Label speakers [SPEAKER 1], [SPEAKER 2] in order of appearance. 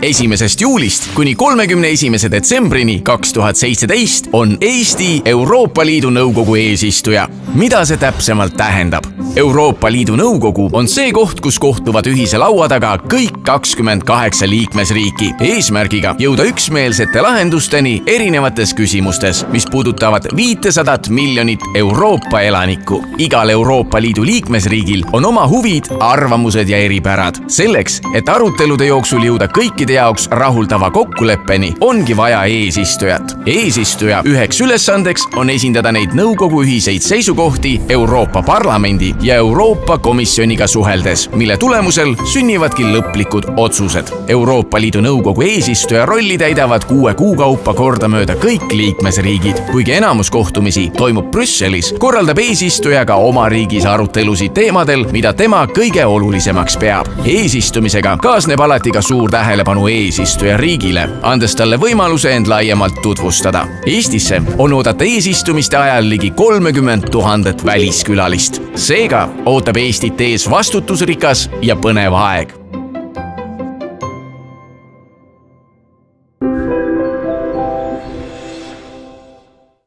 [SPEAKER 1] 1. juulist kuni 31. detsembrini 2017 on Eesti Euroopa Liidu Nõukogu eesistuja. Mida see täpsemalt tähendab? Euroopa Liidu Nõukogu on see koht, kus kohtuvad ühise laua taga kõik 28 liikmesriiki eesmärgiga jõuda üksmeelsete lahendusteni erinevates küsimustes, mis puudutavad 500 miljonit Euroopa elanikku. Igal Euroopa Liidu liikmesriigil on oma huvid, arvamused ja eripärad. Selleks, et arutelude jooksul jõuda kõikide jaoks rahuldava kokkuleppeni, ongi vaja eesistujat. Eesistuja üheks ülesandeks on esindada neid nõukogu ühiseid seisukohti Euroopa Parlamendi ja Euroopa Komisjoniga suheldes, mille tulemusel sünnivadki lõplikud otsused. Euroopa Liidu Nõukogu eesistuja rolli täidavad 6 kuu kaupa kordamööda kõik liikmesriigid. Kuigi enamus kohtumisi toimub Brüsselis, korraldab eesistuja ka oma riigis arutelusid teemadel, mida tema kõige olulisemaks peab. Eesistumisega kaasneb alati ka suur tähelepanu eesistuja riigile, andes talle võimaluse end laiemalt tutvustada. Eestisse on oodata eesistumiste ajal ligi 30 000 väliskülalist. Seega ootab Eestit ees vastutusrikas ja põnev aeg.